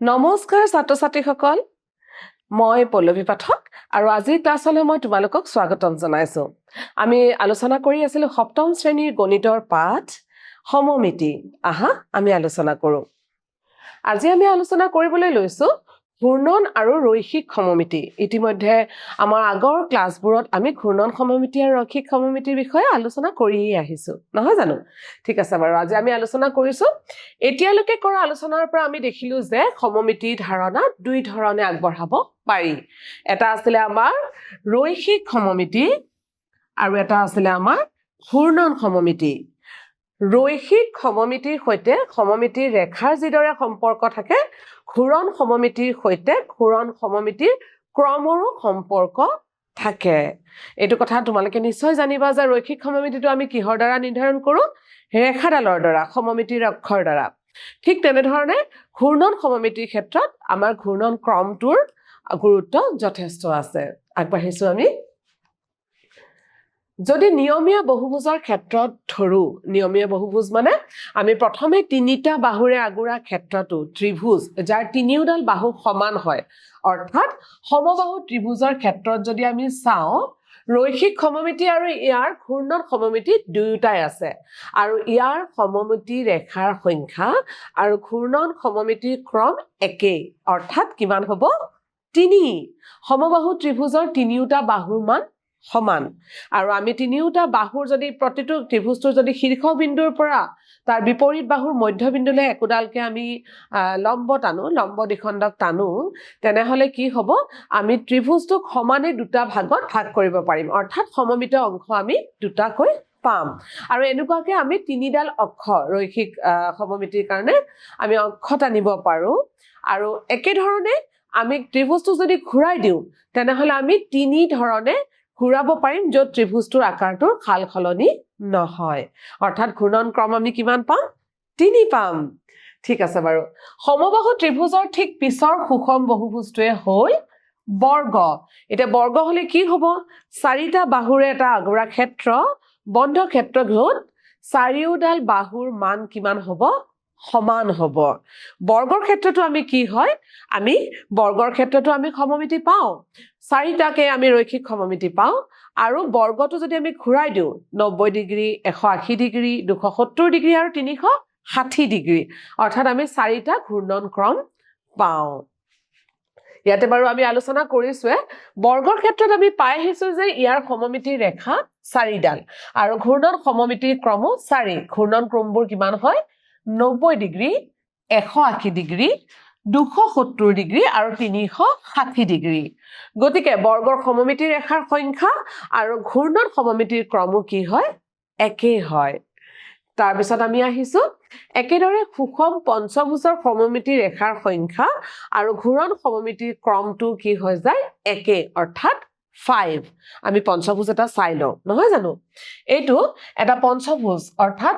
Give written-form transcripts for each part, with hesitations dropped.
নমস্কাৰ ছাত্ৰ-ছাত্ৰীসকল মই পল্লৱী পাঠক আৰু আজিৰ ক্লাছলৈ মই তোমালোকক স্বাগতম জনাইছো আমি আলোচনা কৰি আছিলো সপ্তম শ্ৰেণীৰ গণিতৰ পাঠ সমমিতি আহা আমি আলোচনা কৰো আজি আমি আলোচনা কৰিবলৈ লৈছো ঘূৰ্ণন আৰু ৰৈখিক সমমিতি ইতিমধ্যে আমাৰ আগৰ ক্লাছবোৰত আমি ঘূৰ্ণন সমমিতি আৰু ৰৈখিক সমমিতিৰ বিষয়ে আলোচনা কৰি আহিছো নহয় জানো ঠিক আছে বাৰু আজি আমি আলোচনা কৰিছো এতিয়ালৈকে কৰা আলোচনাৰ পৰা আমি দেখিলো যে সমমিতি ধাৰণা দুই ধৰণে আগবঢ়াব পাৰি এটা আছিল আমাৰ ৰৈখিক সমমিতি আৰু এটা আছিল আমাৰ ঘূৰ্ণন সমমিতি ৰৈখিক সমমিতিৰ সৈতে সমমিতিৰ ৰেখাৰ যিদৰে সম্পৰ্ক থাকে ঘূৰণ সমমিতিৰ সৈতে ঘূৰণ সমমিতিৰ ক্ৰমৰো সম্পৰ্ক থাকে এইটো কথা তোমালোকে নিশ্চয় জানিবা যে ৰৈখিক সমমিতিটো আমি কিহৰ দ্বাৰা নিৰ্ধাৰণ কৰো ৰেখাডালৰ দ্বাৰা সমমিতিৰ অক্ষৰ দ্বাৰা ঠিক তেনেধৰণে ঘূৰ্ণন সমমিতিৰ ক্ষেত্ৰত আমাৰ ঘূৰ্ণন ক্ৰমটোৰ গুৰুত্ব যথেষ্ট আছে আগবাঢ়িছো আমি যদি নিয়মীয়া বহুভুজৰ ক্ষেত্ৰত ধৰো নিয়মীয়া বহুভুজ মানে আমি প্ৰথমে তিনিটা বাহুৰে আগুৰা ক্ষেত্ৰটো ত্ৰিভুজ যাৰ তিনিওডাল বাহু সমান হয় অৰ্থাৎ সমবাহু ত্ৰিভুজৰ ক্ষেত্ৰত যদি আমি চাওঁ ৰৈখিক সমমিতি আৰু ইয়াৰ ঘূৰ্ণন সমমিতি দুয়োটাই আছে আৰু ইয়াৰ সমমিতি ৰেখাৰ সংখ্যা আৰু ঘূৰ্ণন সমমিতিৰ ক্ৰম একেই অৰ্থাৎ কিমান হ'ব 3 সমবাহু ত্ৰিভুজৰ তিনিওটা বাহুৰ মান সমান আৰু আমি তিনিওটা বাহুৰ যদি প্ৰতিটো ত্ৰিভুজটোৰ যদি শীৰ্ষবিন্দুৰ পৰা তাৰ বিপৰীত বাহুৰ মধ্যবিন্দুলৈ একোডালকে আমি লম্ব টানো লম্ব দ্বিখণ্ডক টানো তেনেহলে কি হ'ব আমি ত্ৰিভুজটোক সমানে দুটা ভাগত ভাগ কৰিব পাৰিম অৰ্থাৎ সমমিত অংশ আমি দুটাকৈ পাম আৰু এনেকুৱাকে আমি তিনিডাল অক্ষ ৰৈখিক সমমিতিৰ কাৰণে আমি অক্ষ টানিব পাৰো আৰু একে ধৰণে আমি ত্ৰিভুজটো যদি ঘূৰাই দিওঁ তেনেহলে আমি তিনি ধৰণে ঘূৰাব পাৰিম য'ত ত্ৰিভুজটোৰ আকাৰটোৰ খালখলনি নহয় অৰ্থাৎ ঘূৰ্ণন ক্ৰম আমি কিমান পাম 3 পাম ঠিক আছে বাৰু সমবাহু ত্ৰিভুজৰ ঠিক পিছৰ সুষম বহুভুজটোৱে হয় বৰ্গ এটা বৰ্গ হলে কি হ'ব চাৰিটা বাহুৰে এটা আগুৰা ক্ষেত্ৰ বন্ধ ক্ষেত্ৰ য'ত চাৰিওডাল বাহুৰ মান কিমান হ'ব সমান হ'ব বৰ্গৰ ক্ষেত্ৰটো আমি কি হয় আমি বৰ্গৰ ক্ষেত্ৰটো আমি সমমিতি পাওঁ চাৰিটাকে আমি ৰৈখিক সমমিতি পাওঁ আৰু বৰ্গটো যদি আমি ঘূৰাই দিওঁ 90 ডিগ্ৰী 180 ডিগ্ৰী 270 ডিগ্ৰী আৰু 360 ডিগ্ৰী অৰ্থাৎ আমি চাৰিটা ঘূৰ্ণন ক্ৰম পাওঁ ইয়াতে বাৰু আমি আলোচনা কৰিছোৱে বৰ্গৰ ক্ষেত্ৰত আমি পাই আহিছো যে ইয়াৰ সমমিতিৰ ৰেখা চাৰিডাল আৰু ঘূৰ্ণন সমমিতিৰ ক্ৰমো 4 ঘূৰ্ণন ক্ৰমবোৰ কিমান হয় 90 ডিগ্ৰী 180 ডিগ্ৰী 270 ডিগ্ৰী আৰু 360 ডিগ্ৰী গতিকে বৰ্গৰ সমমিতিৰ ৰেখাৰ সংখ্যা আৰু ঘূৰ্ণন সমমিতিৰ ক্ৰমো কি হয় একেই হয় তাৰ পিছত আমি আহিছো একেদৰে সুষম পঞ্চভুজৰ সমমিতি ৰেখাৰ সংখ্যা আৰু ঘূৰ্ণন সমমিতিৰ ক্ৰমটো কি হৈ যায় একে অৰ্থাৎ 5 আমি পঞ্চভুজ এটা চাই লওঁ নহয় জানো এইটো এটা পঞ্চভুজ অৰ্থাৎ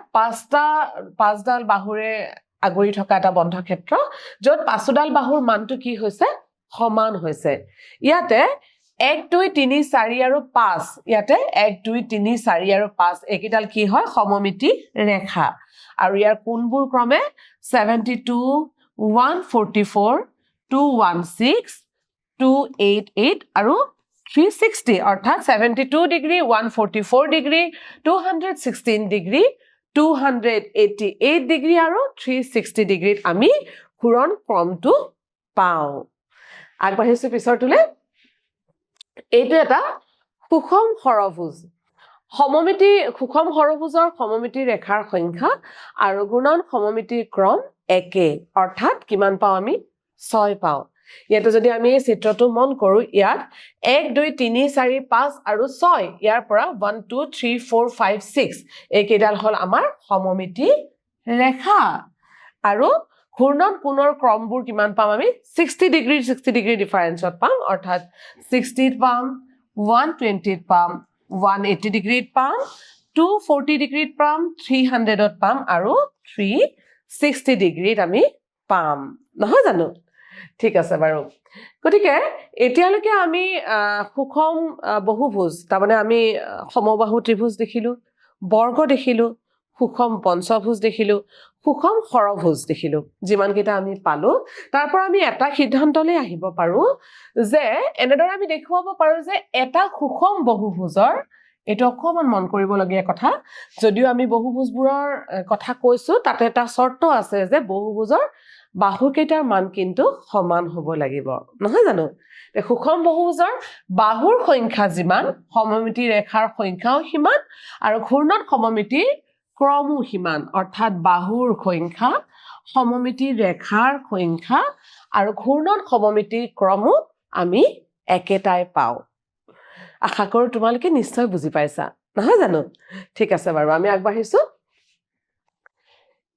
পাঁচডাল বাহুৰে আগুৰি থকা এটা বন্ধ ক্ষেত্ৰ য'ত পাঁচোডাল বাহুৰ মানটো কি হৈছে সমান হৈছে ইয়াতে 1 2 3 4 আৰু 5 ইয়াতে 1 2 3 4 আৰু 5 একেডাল কি হয় সমমিতি ৰেখা আৰু ইয়াৰ কোণবোৰ ক্ৰমে 72 144 216 288 আৰু 360 অৰ্থাৎ 72 ডিগ্ৰী 144 ডিগ্ৰী 216 ডিগ্ৰী 288 ডিগ্ৰী আৰু 360 ডিগ্ৰীত আমি ঘূৰণ ক্ৰমটো পাওঁ আগবাঢ়িছো পিছৰটোলে এইটো এটা সুষম ষড়ভুজ সমমিতি সুষম ষড়ভুজৰ সমমিতি ৰেখাৰ সংখ্যা আৰু ঘূৰ্ণন সমমিতিৰ ক্ৰম একে অৰ্থাৎ কিমান পাওঁ আমি 6 পাওঁ ইয়াতে যদি আমি এই চিত্ৰটো মন কৰো ইয়াত 1 2 3 4 5 আৰু 6 ইয়াৰ পৰা 1 2 3 4 5 6 এইকেইডাল হল আমাৰ সমমিতি ৰেখা আৰু ঘূৰ্ণন কোণৰ ক্ৰমবোৰ কিমান পাম আমি 60 ডিগ্ৰী ডিফাৰেন্সত পাম অৰ্থাৎ 60 পাম 120 পাম 180 ডিগ্ৰীত পাম 240 ডিগ্ৰীত পাম 300ত পাম আৰু 360 ডিগ্ৰীত আমি পাম নহয় জানো ঠিক আছে বাৰু গতিকে এতিয়ালৈকে আমি সুষম বহুভুজ তাৰমানে আমি সমবাহু ত্ৰিভুজ দেখিলো বৰ্গ দেখিলো সুষম পঞ্চভুজ দেখিলো সুষম ষড়ভুজ দেখিলো যিমান কেইটা আমি পালো তাৰ পৰা আমি এটা সিদ্ধান্তলৈ আহিব পাৰো যে এনেদৰে আমি দেখুৱাব পাৰো যে এটা সুষম বহুভুজৰ এটা অকমান মন কৰিবলগীয়া কথা যদিও আমি বহুভুজবোৰৰ কথা কৈছো তাতে এটা শৰ্ত আছে যে বহুভুজৰ বাহুকেইটাৰ মান কিন্তু সমান হ'ব লাগিব নহয় জানো সুষম বহুভুজৰ বাহুৰ সংখ্যা যিমান সমমিতি ৰেখাৰ সংখ্যাও সিমান আৰু ঘূৰ্ণন সমমিতিৰ ক্ৰমো সিমান অৰ্থাৎ বাহুৰ সংখ্যা সমমিতি ৰেখাৰ সংখ্যা আৰু ঘূৰ্ণন সমমিতিৰ ক্ৰমো আমি একেটাই পাও আশা কৰো তোমালোকে নিশ্চয় বুজি পাইছা নহয় জানো ঠিক আছে বাৰু আমি আগবাঢ়িছো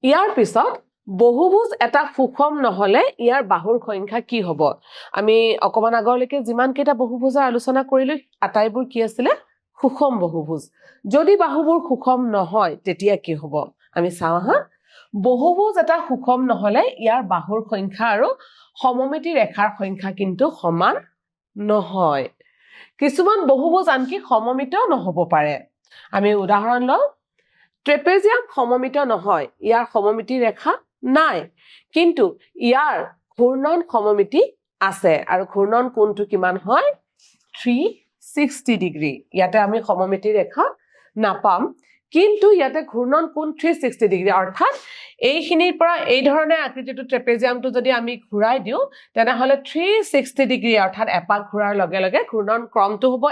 ইয়াৰ পিছত বহুভুজ এটা সুষম নহলে ইয়াৰ বাহুৰ সংখ্যা কি হ'ব আমি অকমান আগলৈকে যিমান কেইটা বহুভুজৰ আলোচনা কৰিলো আটাইবোৰ কি আছিল সুষম বহুভুজ যদি বাহুবোৰ সুষম নহয় তেতিয়া কি হ'ব আমি চাও হা বহুভুজ এটা সুষম নহলে ইয়াৰ বাহুৰ সংখ্যা আৰু সমমিতি ৰেখাৰ সংখ্যা কিন্তু সমান নহয় কিছুমান বহুভুজ আনকি সমমিতও নহব পাৰে আমি উদাহৰণ লওঁ ট্ৰেপেজিয়াম সমমিত নহয় ইয়াৰ সমমিতি ৰেখা নাই কিন্তু ইয়াৰ ঘূৰ্ণন সমমিতি আছে আৰু ঘূৰ্ণন কোণটো কিমান হয় 360 ডিগ্ৰী ইয়াতে আমি সমমিতি ৰেখা নাপাম কিন্তু ইয়াতে ঘূৰ্ণন কোণ 360 ডিগ্ৰী অৰ্থাৎ এইখিনিৰ পৰা এই ধৰণে আকৃতিটো ট্ৰেপেজিয়ামটো যদি আমি ঘূৰাই দিও তেনেহলে 360 ডিগ্ৰী অৰ্থাৎ এপাক ঘূৰাৰ লগে লগে ঘূৰ্ণন ক্ৰমটো হ'ব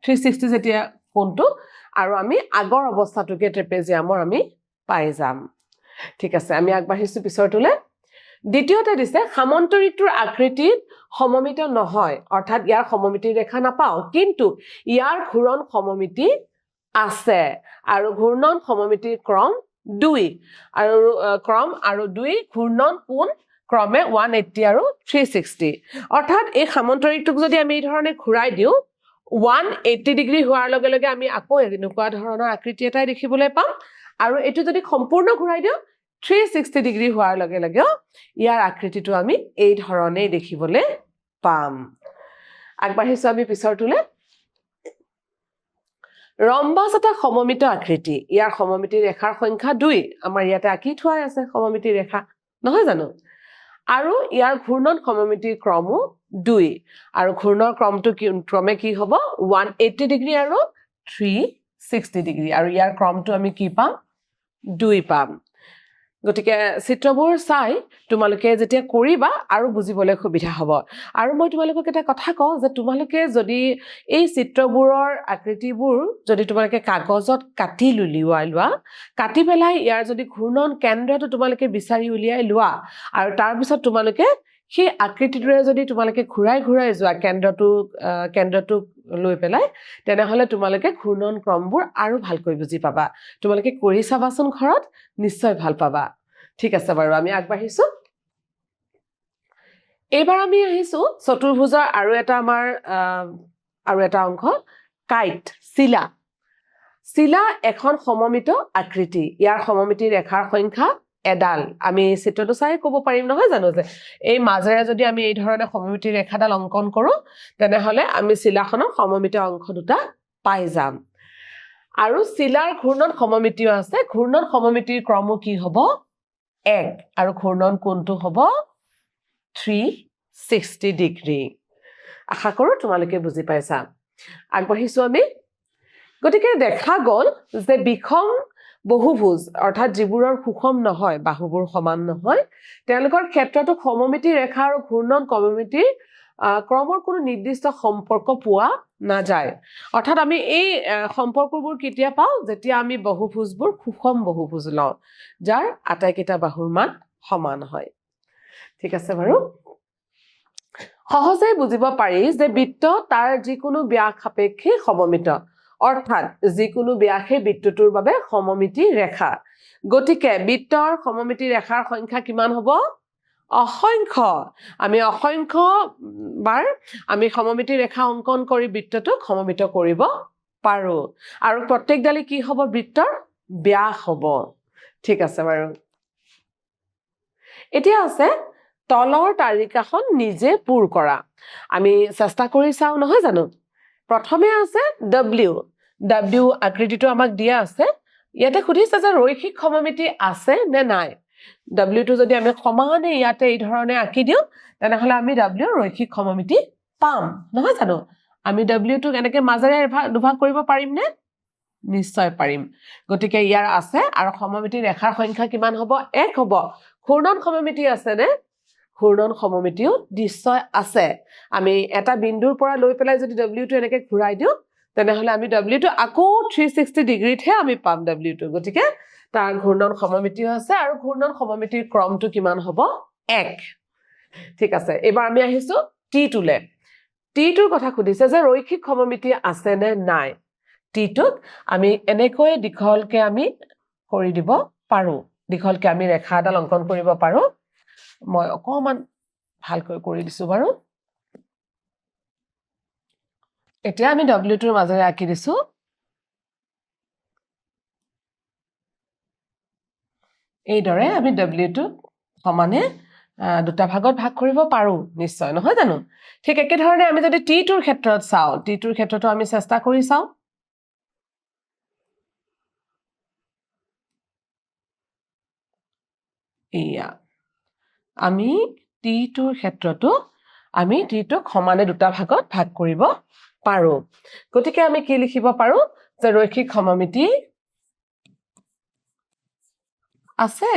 360 যেতিয়া কোণটো আৰু আমি আগৰ অৱস্থাটোকে ট্ৰেপেজিয়ামৰ আমি পাই যাম ঠিক আছে আমি আগবাঢ়িছো পিছৰটোলে দ্বিতীয়তে দিছে সামন্তৰিকটোৰ আকৃতিত সমমিত নহয় অৰ্থাৎ ইয়াৰ সমমিতি ৰেখা নাপাও কিন্তু ইয়াৰ ঘূৰ্ণন সমমিতি আছে আৰু ঘূৰ্ণন সমমিতিৰ ক্ৰম 2 আৰু ক্ৰম আৰু 2 ঘূৰ্ণন কোণ ক্ৰমে 180 আৰু 360 অৰ্থাৎ এই সামন্তৰিকটোক যদি আমি এই ধৰণে ঘূৰাই দিও 180 ডিগ্ৰী হোৱাৰ লগে লগে আমি আকৌ এনেকুৱা ধৰণৰ আকৃতি এটাই দেখিবলৈ পাম আৰু এটো যদি সম্পূৰ্ণ ঘূৰাই দিও 360 ডিগ্ৰী হোৱাৰ লগে লগে ইয়াৰ আকৃতিটো আমি এই ধৰণে দেখিবলৈ পাম আগবাঢ়িছো আমি পিছৰটোলে ৰম্বাস এটা সমমিত আকৃতি ইয়াৰ সমমিতি ৰেখাৰ সংখ্যা 2 আমাৰ ইয়াতে আঁকি থোৱা আছে সমমিতি ৰেখা নহয় জানো আৰু ইয়াৰ ঘূৰ্ণন সমমিতিৰ ক্ৰমো 2 আৰু ঘূৰ্ণৰ ক্ৰমটো ক্ৰমে কি হ'ব 180 ডিগ্ৰী আৰু 360 ডিগ্ৰী আৰু ইয়াৰ ক্ৰমটো আমি কি পাম 2 পাম গতিকে চিত্ৰবোৰ চাই তোমালোকে যেতিয়া কৰিবা আৰু বুজিবলৈ সুবিধা হ'ব আৰু মই তোমালোকক এটা কথা কওঁ যে তোমালোকে যদি এই চিত্ৰবোৰৰ আকৃতিবোৰ যদি তোমালোকে কাগজত কাটি লোৱা কাটি পেলাই ইয়াৰ যদি ঘূৰ্ণন কেন্দ্ৰটো তোমালোকে বিচাৰি উলিয়াই লোৱা আৰু তাৰ পিছত তোমালোকে সেই আকৃতিটোৰে যদি তোমালোকে ঘূৰাই যোৱা কেন্দ্ৰটো লৈ পেলাই তেনেহলে তোমালোকে ঘূৰ্ণন ক্ৰমবোৰ আৰু ভালকৈ বুজি পাবা তোমালোকে কৰি চাবাচোন ঘৰত নিশ্চয় ভাল পাবা ঠিক আছে বাৰু আমি আগবাঢ়িছো এবাৰ আমি আহিছো চতুৰ্ভুজৰ আৰু এটা অংশ কাইট চিলা এখন সমমিত আকৃতি ইয়াৰ সমমিতি ৰেখাৰ সংখ্যা এডাল আমি চিত্ৰটো চাই ক'ব পাৰিম নহয় জানো যে এই মাজেৰে যদি আমি এই ধৰণে সমমিতি ৰেখাডাল অংকন কৰো তেনেহলে আমি চিলাখনৰ সমমিত অংশ দুটা পাই যাম আৰু চিলাৰ ঘূৰ্ণন সমমিতিও আছে ঘূৰ্ণন সমমিতিৰ ক্ৰমো কি হ'ব 1 আৰু ঘূৰ্ণন কোণটো হ'ব 360 ডিগ্ৰী আশা কৰো তোমালোকে বুজি পাইছা আগবাঢ়িছো আমি গতিকে দেখা গ'ল যে বিষম বহুভুজ অৰ্থাৎ যিবোৰৰ সুষম নহয় বাহুবোৰ সমান নহয় তেওঁলোকৰ ক্ষেত্ৰটো সমমিতি ৰেখা আৰু ঘূৰ্ণন সমমিতিৰ ক্ৰমৰ কোনো নিৰ্দিষ্ট সম্পৰ্ক পোৱা নাযায় অৰ্থাৎ আমি এই সম্পৰ্কবোৰ কেতিয়া পাওঁ যেতিয়া আমি বহুভুজবোৰ সুষম বহুভুজ লওঁ যাৰ আটাইকেইটা বাহুৰ মান সমান হয় ঠিক আছে বাৰু সহজে বুজিব পাৰি যে বৃত্ত তাৰ যিকোনো ব্যাস সাপেক্ষে সমমিত অৰ্থাৎ যিকোনো ব্যাসে বৃত্তটোৰ বাবে সমমিতি ৰেখা গতিকে বৃত্তৰ সমমিতি ৰেখাৰ সংখ্যা কিমান হ'ব অসংখ্য আমি অসংখ্য বাৰ আমি সমমিতি ৰেখা অংকন কৰি বৃত্তটোক সমমিত কৰিব পাৰো আৰু প্ৰত্যেকডালে কি হ'ব বৃত্তৰ ব্যাস হ'ব ঠিক আছে বাৰু এতিয়া আছে তলৰ তালিকাখন নিজে পূৰ কৰা আমি চেষ্টা কৰি চাও নহয় জানো প্ৰথমে আছে W আকৃতিটো আমাক দিয়া আছে ইয়াতে সুধিছে যে ৰৈখিক সমমিতি আছে নে নাই w টো যদি আমি সমানে ইয়াতে এই ধৰণে আঁকি দিওঁ তেনেহলে আমি w ৰৈখিক সমমিতি পাম নহয় জানো আমি w টোক এনেকৈ মাজেৰে দুভাগ কৰিব পাৰিম নে নিশ্চয় পাৰিম গতিকে ইয়াৰ আছে আৰু সমমিতি ৰেখাৰ সংখ্যা কিমান হ'ব 1 হ'ব ঘূৰ্ণন সমমিতি আছে নে ঘূৰ্ণন সমমিতিও নিশ্চয় আছে আমি এটা বিন্দুৰ পৰা লৈ পেলাই যদি w টো এনেকৈ ঘূৰাই দিওঁ তেনেহলে আমি w টো আকৌ 360 ডিগ্ৰীতহে আমি পাম w টো গতিকে তাৰ ঘূৰ্ণন সমমিতিও আছে আৰু ঘূৰ্ণন সমমিতিৰ ক্ৰমটো কিমান হ'ব 1 ঠিক আছে এবাৰ আমি আহিছো t টোলে t টোৰ কথা সুধিছে যে ৰৈখিক সমমিতি আছে নে নাই t টোক আমি এনেকৈ দীঘলকে আমি কৰি দিব পাৰো দীঘলকে আমি ৰেখা এডাল অংকন কৰিব পাৰো মই অকমান ভালকৈ কৰি দিছো বাৰু এতিয়া আমি w টোৰ মাজেৰে আঁকি দিছো এইদৰে আমি w টো সমানে দুটা ভাগত ভাগ কৰিব পাৰো নিশ্চয় নহয় জানো ঠিক একে ধৰণে আমি যদি t টোৰ ক্ষেত্ৰত চাও t টোৰ ক্ষেত্ৰতো আমি চেষ্টা কৰি চাও ইয়া আমি t টোৰ ক্ষেত্ৰতো আমি t টোক সমানে দুটা ভাগত ভাগ কৰিব পাৰো গতিকে আমি কি লিখিব পাৰো যে ৰৈখিক সমমিতি আছে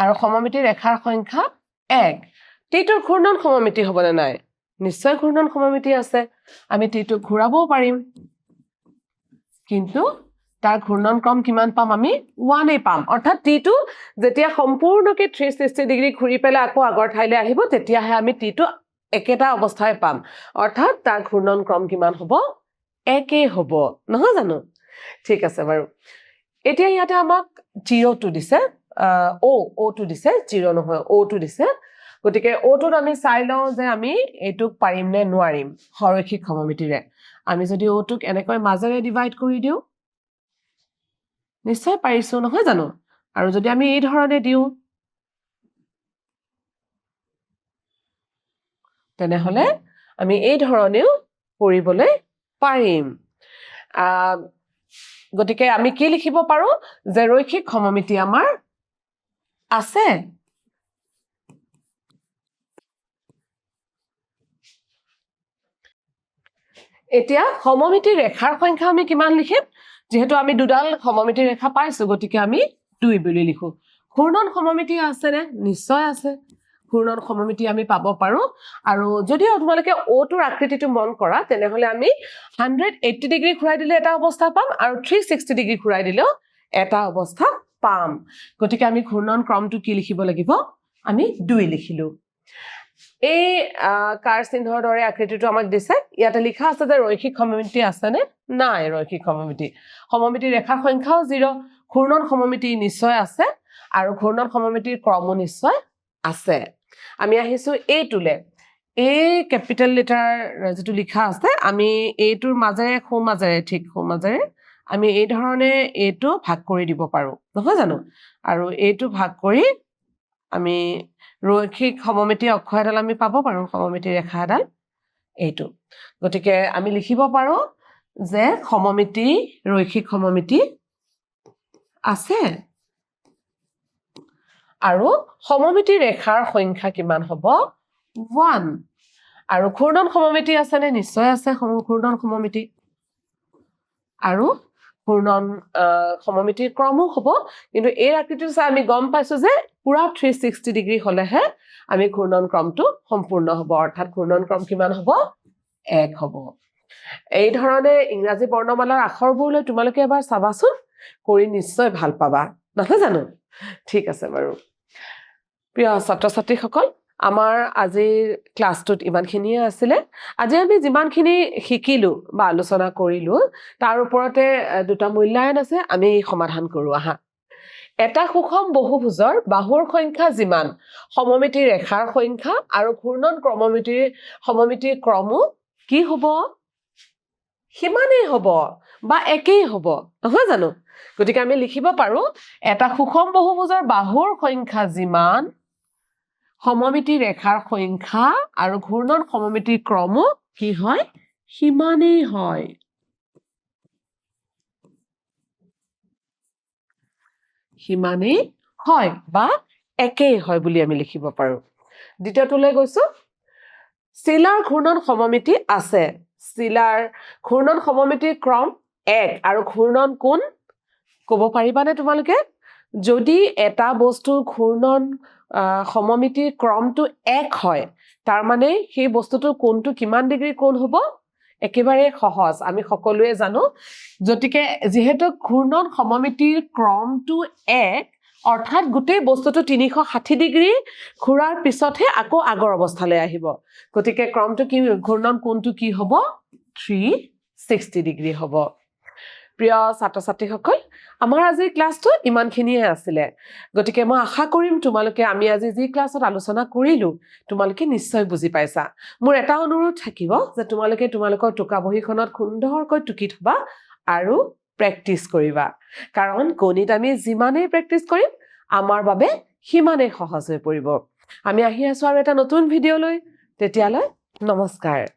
আৰু সমমিতি ৰেখাৰ সংখ্যা 1 t টোৰ ঘূৰ্ণন সমমিতি হ'বনে নাই নিশ্চয় ঘূৰ্ণন সমমিতি আছে আমি t টোক ঘূৰাবও পাৰিম কিন্তু তাৰ ঘূৰ্ণন ক্ৰম কিমান পাম আমি 1 এ পাম অৰ্থাৎ t টো যেতিয়া সম্পূৰ্ণকে 360 ডিগ্ৰী ঘূৰি পেলাই আকৌ আগৰ ঠাইলৈ আহিব তেতিয়াহে আমি t টো একেটা অৱস্থায় পাম অৰ্থাৎ তাৰ ঘূৰ্ণন ক্ৰম কিমান হ'ব 1 এ হ'ব নহয় জানো ঠিক আছে বাৰু এতিয়া ইয়াতে আমাক 0 টো দিছে o টো দিছে 0 নহয় o টো দিছে গতিকে o টোত আমি চাই লওঁ যে আমি এইটোক পাৰিম নে নোৱাৰিম সৰৈখিক সমমিতিৰে আমি যদি o টোক এনেকৈ মাজেৰে ডিভাইড কৰি দিওঁ নিশ্চয় পাৰিছো নহয় জানো আৰু যদি আমি এই ধৰণে দিওঁ তেনেহলে আমি এই ধৰণেও কৰিবলৈ পাৰিম গতিকে আমি কি লিখিব পাৰো যে ৰৈখিক সমমিতি আমাৰ আছে এতিয়া সমমিতি ৰেখাৰ সংখ্যা আমি কিমান লিখিম যেহেতু আমি দুডাল সমমিতি ৰেখা পাইছো গতিকে আমি 2 বুলি লিখো ঘূৰ্ণন সমমিতি আছে নে নিশ্চয় আছে ঘূৰ্ণন সমমিতি আমি পাব পাৰো আৰু যদি তোমালোকে o টোৰ আকৃতিটো মন কৰা তেনেহলে আমি 180 ডিগ্ৰী ঘূৰাই দিলে এটা অৱস্থা পাম আৰু 360 ডিগ্ৰী ঘূৰাই দিলেও এটা অৱস্থা পাম গতিকে আমি ঘূৰ্ণন ক্ৰমটো কি লিখিব লাগিব আমি 2 লিখিলো এই কাৰ চিহ্নৰ দৰে আকৃতিটো আমাক দিছে ইয়াতে লিখা আছে যে ৰৈখিক সমমিতি আছে নে নাই ৰৈখিক সমমিতি ৰেখাৰ সংখ্যাও 0 ঘূৰ্ণন সমমিতি নিশ্চয় আছে আৰু ঘূৰ্ণন সমমিতিৰ ক্ৰমো নিশ্চয় আছে আমি আহিছো a টোলে a ক্যাপিটেল লেটাৰ যেটো লিখা আছে আমি a টোৰ মাজেৰে মাজেৰে আমি এই ধৰণে a টো ভাগ কৰি দিব পাৰো নহয় জানো আৰু a টো ভাগ কৰি আমি ৰৈখিক সমমিতি অক্ষ এডাল আমি পাব পাৰো সমমিতি ৰেখা এডাল এইটো গতিকে আমি লিখিব পাৰো যে সমমিতি ৰৈখিক সমমিতি আছে আৰু সমমিতি ৰেখাৰ সংখ্যা কিমান হ'ব 1 আৰু ঘূৰ্ণন সমমিতি আছে নে নিশ্চয় আছে ঘূৰ্ণন সমমিতি আৰু ঘূৰ্ণন সমমিতিৰ ক্ৰমো হ'ব কিন্তু এই আকৃতিটো চাই আমি গম পাইছো যে পুৰা 360 ডিগ্ৰী হলেহে আমি ঘূৰ্ণন ক্ৰমটো সম্পূৰ্ণ হ'ব অৰ্থাৎ ঘূৰ্ণন ক্ৰম কিমান হ'ব 1 হ'ব এই ধৰণে ইংৰাজী বৰ্ণমালাৰ আখৰবোৰলৈ তোমালোকে এবাৰ চাবাচোন কৰি নিশ্চয় ভাল পাবা নহয় জানো ঠিক আছে বাৰু প্ৰিয় ছাত্ৰ ছাত্ৰীসকল আমাৰ আজিৰ ক্লাছটোত ইমানখিনিয়ে আছিলে আজি আমি যিমানখিনি শিকিলো বা আলোচনা কৰিলো তাৰ ওপৰতে দুটা মূল্যায়ন আছে আমি সমাধান কৰো আহা এটা সুষম বহুভুজৰ বাহুৰ সংখ্যা যিমান সমমিতি ৰেখাৰ সংখ্যা আৰু ঘূৰ্ণন সমমিতিৰ ক্ৰমো কি হ'ব সিমানেই হ'ব বা একেই হ'ব নহয় জানো গতিকে আমি লিখিব পাৰো এটা সুষম বহুভুজৰ বাহুৰ সংখ্যা যিমান সমমিতি ৰেখাৰ সংখ্যা আৰু ঘূৰ্ণন সমমিতিৰ ক্ৰমো কি হয় সিমানেই হয় সিমানেই হয় বা একেই হয় বুলি আমি লিখিব পাৰোঁ দ্বিতীয়টোলৈ গৈছো চিলাৰ ঘূৰ্ণন সমমিতি আছে চিলাৰ ঘূৰ্ণন সমমিতিৰ ক্ৰম 1 আৰু ঘূৰ্ণন কোণ ক'ব পাৰিবানে তোমালোকে যদি এটা বস্তুৰ ঘূৰ্ণন সমমিতিৰ ক্ৰমটো 1 হয় তাৰ মানে সেই বস্তুটোৰ কোণটো কিমান ডিগ্ৰী কোণ হ'ব একেবাৰে সহজ আমি সকলোৱে জানো গতিকে যেহেতু ঘূৰ্ণন সমমিতিৰ ক্ৰমটো 1 অৰ্থাৎ গোটেই বস্তুটো 360 ডিগ্ৰী ঘূৰাৰ পিছতহে আকৌ আগৰ অৱস্থালৈ আহিব গতিকে ক্ৰমটো কি ঘূৰ্ণন কোণটো কি হ'ব 360 ডিগ্ৰী হ'ব প্ৰিয় ছাত্ৰ-ছাত্ৰীসকল আমাৰ আজিৰ ক্লাছটো ইমানখিনিয়ে আছিলে গতিকে মই আশা কৰিম তোমালোকে আমি আজি যি ক্লাছত আলোচনা কৰিলো তোমালোকে নিশ্চয় বুজি পাইছা মোৰ এটা অনুৰোধ থাকিব যে তোমালোকে তোমালোকৰ টোকা বহীখনত সুন্দৰকৈ টুকি থবা আৰু প্ৰেক্টিছ কৰিবা কাৰণ গণিত আমি যিমানেই প্ৰেক্টিছ কৰিম আমাৰ বাবে সিমানেই সহজ হৈ পৰিব আমি আহি আছো আৰু এটা নতুন ভিডিঅ'লৈ তেতিয়ালৈ নমস্কাৰ